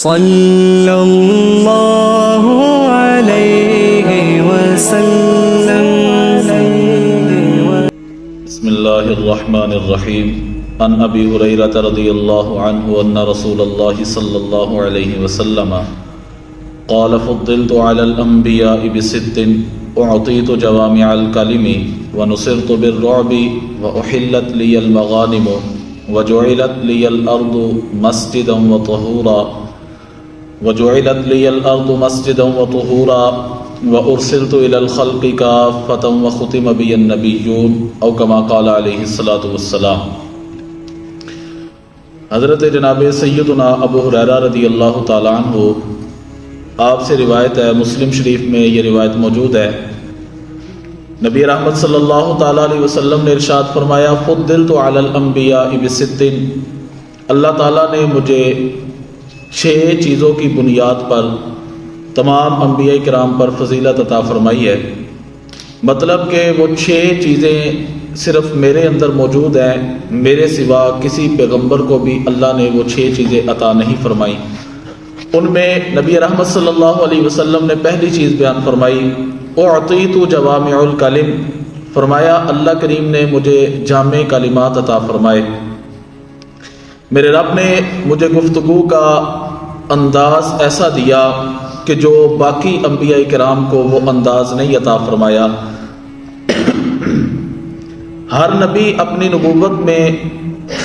صلی اللہ علیہ وسلم۔ بسم اللہ الرحمن الرحیم۔ عن ابی ہریرہ رضی اللہ عنہ ان رسول اللہ صلی اللہ علیہ وسلم قال فضلت علی الانبیاء بست اعطیت جوامع الکلم ونصرت بالرعب واحلت لی المغانم وجعلت لی الارض مسجدا وطہورا وارسلت الى الخلق کافۃ وختم بی النبیون او کما قال علیہ الصلاۃ والسلام۔ حضرت جناب سیدنا ابو ہریرہ رضی اللہ تعالیٰ عنہ آپ سے روایت ہے، مسلم شریف میں یہ روایت موجود ہے۔ نبی رحمت صلی اللہ تعالیٰ علیہ وسلم نے ارشاد فرمایا فضلت علی الانبیاء بست، اللہ تعالیٰ نے مجھے 6 چیزوں کی بنیاد پر تمام انبیاء کرام پر فضیلت عطا فرمائی ہے۔ مطلب کہ وہ 6 چیزیں صرف میرے اندر موجود ہیں، میرے سوا کسی پیغمبر کو بھی اللہ نے وہ 6 چیزیں عطا نہیں فرمائی۔ ان میں نبی رحمت صلی اللہ علیہ وسلم نے پہلی چیز بیان فرمائی اعطیت جوامع الکلم، فرمایا اللہ کریم نے مجھے جامع کلمات عطا فرمائے۔ میرے رب نے مجھے گفتگو کا انداز ایسا دیا کہ جو باقی انبیاء کرام کو وہ انداز نہیں عطا فرمایا۔ ہر نبی اپنی نبوت میں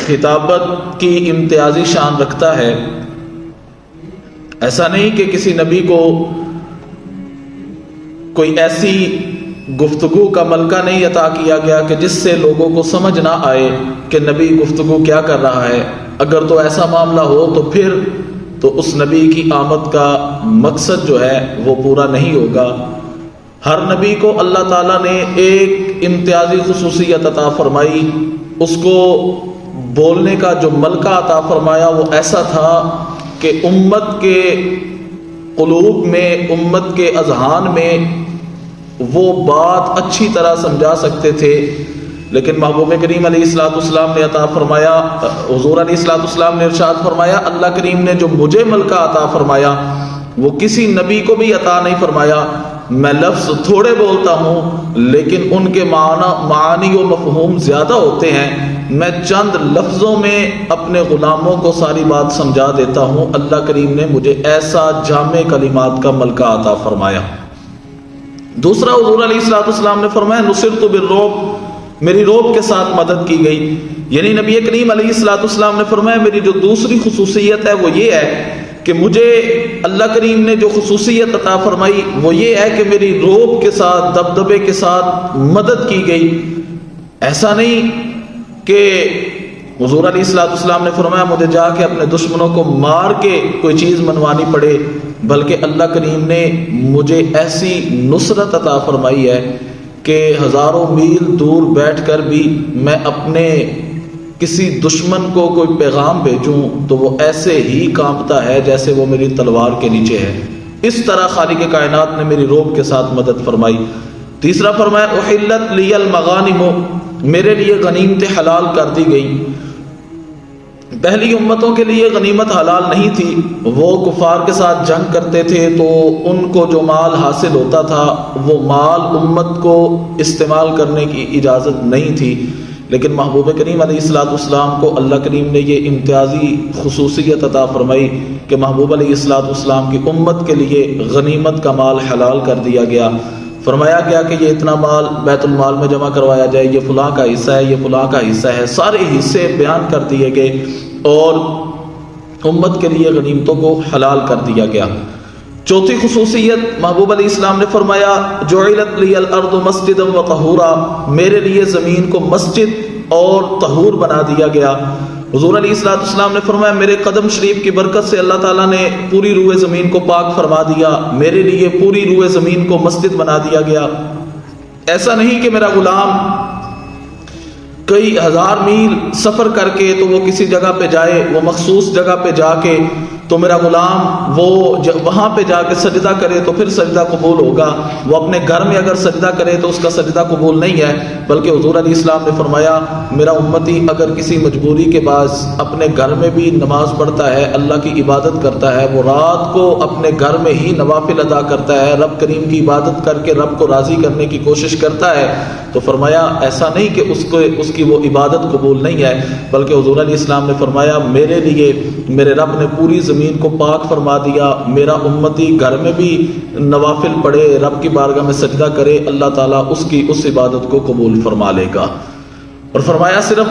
خطابت کی امتیازی شان رکھتا ہے، ایسا نہیں کہ کسی نبی کو کوئی ایسی گفتگو کا ملکہ نہیں عطا کیا گیا کہ جس سے لوگوں کو سمجھ نہ آئے کہ نبی گفتگو کیا کر رہا ہے۔ اگر تو ایسا معاملہ ہو تو پھر تو اس نبی کی آمد کا مقصد جو ہے وہ پورا نہیں ہوگا۔ ہر نبی کو اللہ تعالیٰ نے ایک امتیازی خصوصیت عطا فرمائی، اس کو بولنے کا جو ملکہ عطا فرمایا وہ ایسا تھا کہ امت کے قلوب میں، امت کے اذہان میں وہ بات اچھی طرح سمجھا سکتے تھے۔ لیکن محبوب کریم علیہ السلام نے عطا فرمایا، حضور علیہ السلام نے ارشاد فرمایا اللہ کریم نے جو مجھے ملکہ عطا فرمایا وہ کسی نبی کو بھی عطا نہیں فرمایا۔ میں لفظ تھوڑے بولتا ہوں لیکن ان کے معانی و مفہوم زیادہ ہوتے ہیں، میں چند لفظوں میں اپنے غلاموں کو ساری بات سمجھا دیتا ہوں۔ اللہ کریم نے مجھے ایسا جامع کلمات کا ملکہ عطا فرمایا۔ دوسرا حضور علیہ السلام نے فرمایا نصرت بالرعب، میری رعب کے ساتھ مدد کی گئی۔ یعنی نبی کریم علیہ السلام نے فرمایا میری جو دوسری خصوصیت ہے وہ یہ ہے کہ مجھے اللہ کریم نے جو خصوصیت عطا فرمائی وہ یہ ہے کہ میری رعب کے ساتھ، دبدبے کے ساتھ مدد کی گئی۔ ایسا نہیں کہ حضور علیہ السلام نے فرمایا مجھے جا کے اپنے دشمنوں کو مار کے کوئی چیز منوانی پڑے، بلکہ اللہ کریم نے مجھے ایسی نصرت عطا فرمائی ہے کہ ہزاروں میل دور بیٹھ کر بھی میں اپنے کسی دشمن کو کوئی پیغام بھیجوں تو وہ ایسے ہی کانپتا ہے جیسے وہ میری تلوار کے نیچے ہے۔ اس طرح خالق کائنات نے میری رعب کے ساتھ مدد فرمائی۔ تیسرا فرمایا احلت لی المغانم، میرے لیے غنیمتیں حلال کر دی گئی۔ پہلی امتوں کے لیے غنیمت حلال نہیں تھی، وہ کفار کے ساتھ جنگ کرتے تھے تو ان کو جو مال حاصل ہوتا تھا وہ مال امت کو استعمال کرنے کی اجازت نہیں تھی۔ لیکن محبوب کریم علیہ السلام کو اللہ کریم نے یہ امتیازی خصوصیت عطا فرمائی کہ محبوب علیہ السلام کی امت کے لیے غنیمت کا مال حلال کر دیا گیا۔ فرمایا گیا کہ یہ اتنا مال بیت المال میں جمع کروایا جائے، یہ فلاں کا حصہ ہے، یہ فلاں کا حصہ ہے، سارے حصے بیان کر دیے گئے اور امت کے لیے غنیمتوں کو حلال کر دیا گیا۔ چوتھی خصوصیت محبوب علیہ السلام نے فرمایا جعلت لی الارض مسجدا وطہورا، میرے لیے زمین کو مسجد اور طہور بنا دیا گیا۔ حضور علیہ السلام نے فرمایا میرے قدم شریف کی برکت سے اللہ تعالیٰ نے پوری روئے زمین کو پاک فرما دیا، میرے لیے پوری روئے زمین کو مسجد بنا دیا گیا۔ ایسا نہیں کہ میرا غلام کئی ہزار میل سفر کر کے تو وہ کسی جگہ پہ جائے، وہ مخصوص جگہ پہ جا کے تو میرا غلام وہ وہاں پہ جا کے سجدہ کرے تو پھر سجدہ قبول ہوگا، وہ اپنے گھر میں اگر سجدہ کرے تو اس کا سجدہ قبول نہیں ہے۔ بلکہ حضور علیہ السلام نے فرمایا میرا امتی اگر کسی مجبوری کے باعث اپنے گھر میں بھی نماز پڑھتا ہے، اللہ کی عبادت کرتا ہے، وہ رات کو اپنے گھر میں ہی نوافل ادا کرتا ہے، رب کریم کی عبادت کر کے رب کو راضی کرنے کی کوشش کرتا ہے، تو فرمایا ایسا نہیں کہ اس کی وہ عبادت قبول نہیں ہے، بلکہ حضور علیہ السلام نے فرمایا میرے لیے میرے رب نے پوری زمین کو پاک فرما دیا، میرا امتی گھر میں بھی نوافل پڑھے، رب کی بارگاہ میں سجدہ کرے، اللہ تعالیٰ اس کی اس عبادت کو قبول فرما لے گا۔ اور فرمایا صرف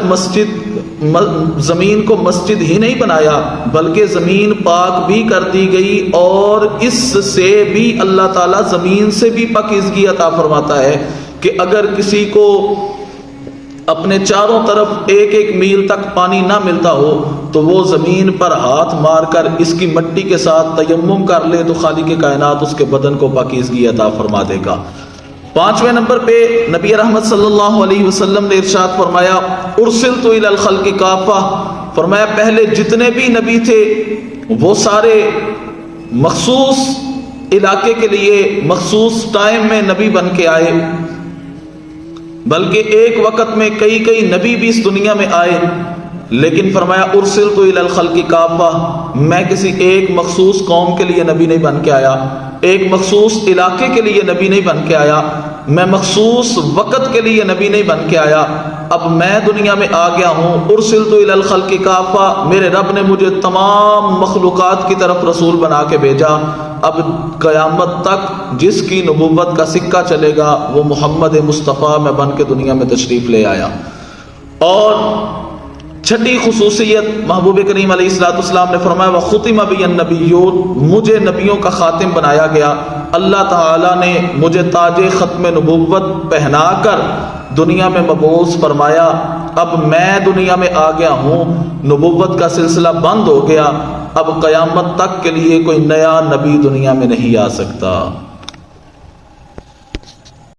زمین کو مسجد ہی نہیں بنایا بلکہ زمین پاک بھی کر دی گئی، اور اس سے بھی اللہ تعالیٰ زمین سے بھی پاکیزگی عطا فرماتا ہے کہ اگر کسی کو اپنے چاروں طرف ایک ایک میل تک پانی نہ ملتا ہو تو وہ زمین پر ہاتھ مار کر اس کی مٹی کے ساتھ تیمم کر لے تو خالق کائنات اس کے بدن کو پاکیزگی عطا فرما دے گا۔ 5ویں نمبر پہ نبی رحمت صلی اللہ علیہ وسلم نے ارشاد فرمایا ارسلت الی الخلق کافہ، فرمایا پہلے جتنے بھی نبی تھے وہ سارے مخصوص علاقے کے لیے مخصوص ٹائم میں نبی بن کے آئے، بلکہ ایک وقت میں کئی نبی بھی اس دنیا میں آئے، لیکن فرمایا ارسلت الی الخلق کافہ، میں کسی ایک مخصوص قوم کے لیے نبی نہیں بن کے آیا، ایک مخصوص علاقے کے لیے نبی نہیں بن کے آیا، میں مخصوص وقت کے لیے نبی نہیں بن کے آیا، اب میں دنیا میں آ گیا ہوں ارسلت الی الخلق کافہ، میرے رب نے مجھے تمام مخلوقات کی طرف رسول بنا کے بھیجا، اب قیامت تک جس کی نبوت کا سکہ چلے گا وہ محمد مصطفیٰ میں بن کے دنیا میں تشریف لے آیا۔ اور چھٹی خصوصیت محبوب کریم علیہ السلام نے فرمایا وختم بی النبیون، مجھے نبیوں کا خاتم بنایا گیا، اللہ تعالیٰ نے مجھے تاج ختم نبوت پہنا کر دنیا میں مبعوث فرمایا، اب میں دنیا میں آ گیا ہوں، نبوت کا سلسلہ بند ہو گیا، اب قیامت تک کے لیے کوئی نیا نبی دنیا میں نہیں آ سکتا۔